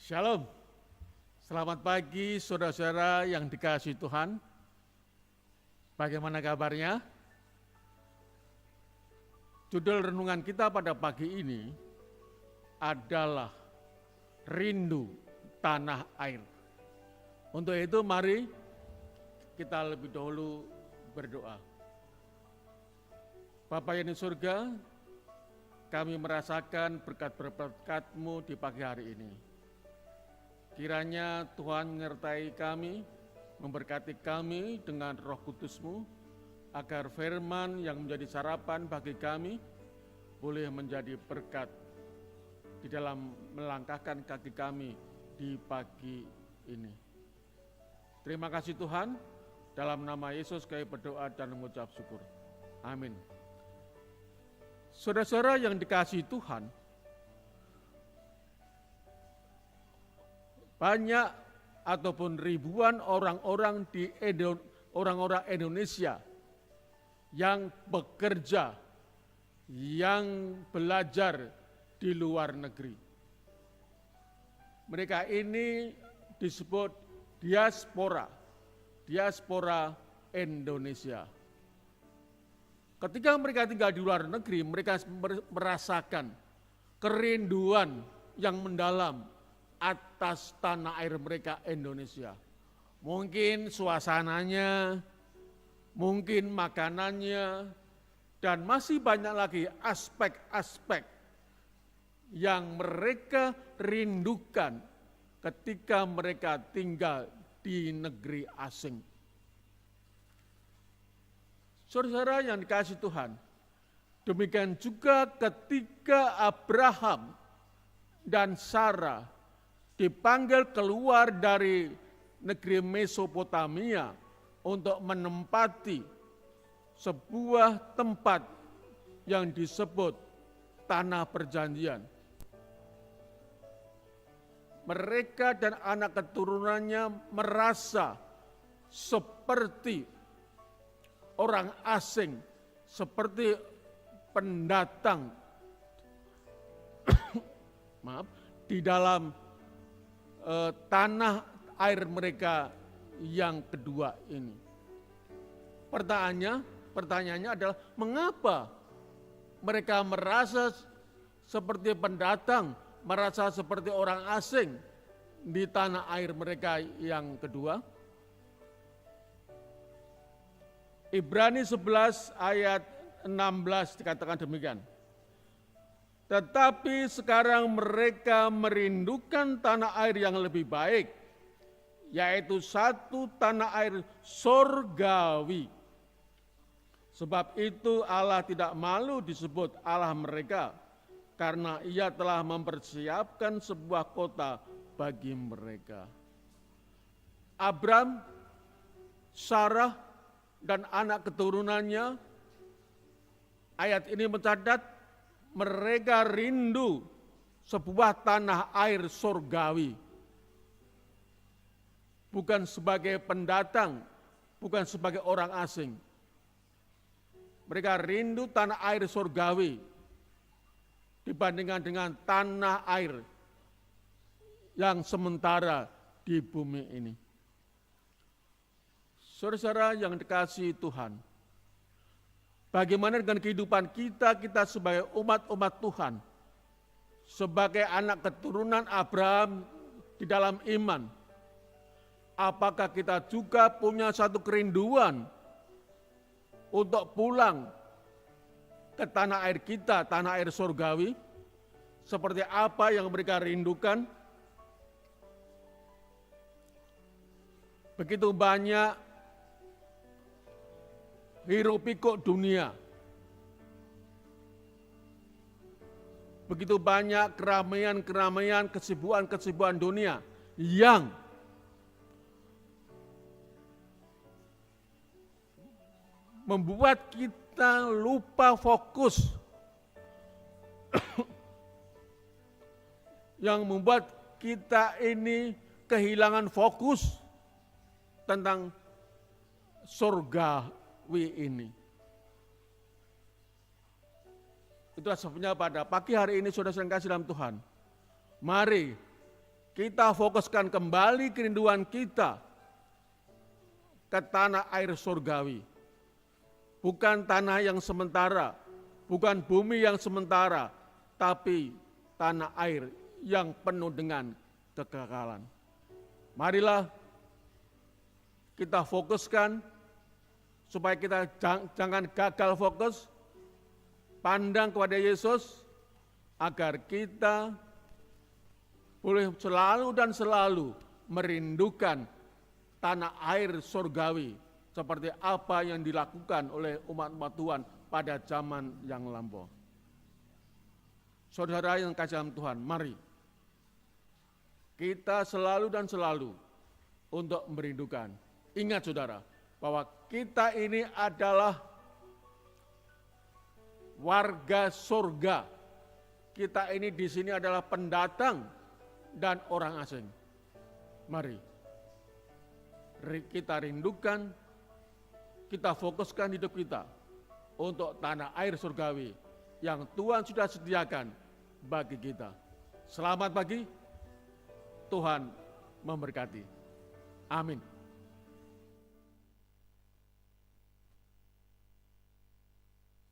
Shalom, selamat pagi saudara-saudara yang dikasihi Tuhan. Bagaimana kabarnya? Judul renungan kita pada pagi ini adalah rindu tanah air. Untuk itu mari kita lebih dahulu berdoa. Bapa yang di surga, kami merasakan berkat-berkat-Mu di pagi hari ini. Kiranya Tuhan menyertai kami, memberkati kami dengan Roh Kudus-Mu, agar firman yang menjadi sarapan bagi kami boleh menjadi berkat di dalam melangkahkan kaki kami di pagi ini. Terima kasih Tuhan, dalam nama Yesus kami berdoa dan mengucap syukur. Amin. Saudara-saudara yang dikasihi Tuhan, banyak ataupun ribuan orang-orang orang-orang Indonesia yang bekerja, yang belajar di luar negeri. Mereka ini disebut diaspora Indonesia. Ketika mereka tinggal di luar negeri, mereka merasakan kerinduan yang mendalam atas tanah air mereka Indonesia. Mungkin suasananya, mungkin makanannya, dan masih banyak lagi aspek-aspek yang mereka rindukan ketika mereka tinggal di negeri asing. Saudara yang dikasihi Tuhan, demikian juga ketika Abraham dan Sarah dipanggil keluar dari negeri Mesopotamia untuk menempati sebuah tempat yang disebut Tanah Perjanjian. Mereka dan anak keturunannya merasa seperti orang asing, seperti pendatang di dalam tanah air mereka yang kedua ini. Pertanyaannya adalah mengapa mereka merasa seperti pendatang, merasa seperti orang asing di tanah air mereka yang kedua? Ibrani 11 ayat 16 dikatakan demikian. Tetapi sekarang mereka merindukan tanah air yang lebih baik, yaitu satu tanah air sorgawi. Sebab itu Allah tidak malu disebut Allah mereka, karena Ia telah mempersiapkan sebuah kota bagi mereka. Abram, Sarah, dan anak keturunannya, ayat ini mencatat mereka rindu sebuah tanah air surgawi. Bukan sebagai pendatang, bukan sebagai orang asing. Mereka rindu tanah air surgawi dibandingkan dengan tanah air yang sementara di bumi ini. Saudara-saudara yang dikasihi Tuhan, bagaimana dengan kehidupan kita sebagai umat-umat Tuhan, sebagai anak keturunan Abraham di dalam iman? Apakah kita juga punya satu kerinduan untuk pulang ke tanah air kita, tanah air surgawi? Seperti apa yang mereka rindukan? Begitu banyak hiruk-pikuk dunia. Begitu banyak keramaian-keramaian, kesibukan-kesibukan dunia yang membuat kita lupa fokus, yang membuat kita ini kehilangan fokus tentang surgawi ini. Itulah sebabnya pada pagi hari ini saudara yang kasih dalam Tuhan, mari kita fokuskan kembali kerinduan kita ke tanah air surgawi. Bukan tanah yang sementara, bukan bumi yang sementara, tapi tanah air yang penuh dengan kekekalan. Marilah kita fokuskan supaya kita jangan gagal fokus, pandang kepada Yesus, agar kita boleh selalu dan selalu merindukan tanah air surgawi seperti apa yang dilakukan oleh umat-umat Tuhan pada zaman yang lampau. Saudara yang kasih dalam Tuhan, mari kita selalu dan selalu untuk merindukan. Ingat saudara, bahwa kita ini adalah warga surga. Kita ini di sini adalah pendatang dan orang asing. Mari kita rindukan, kita fokuskan hidup kita untuk tanah air surgawi yang Tuhan sudah sediakan bagi kita. Selamat pagi, Tuhan memberkati. Amin.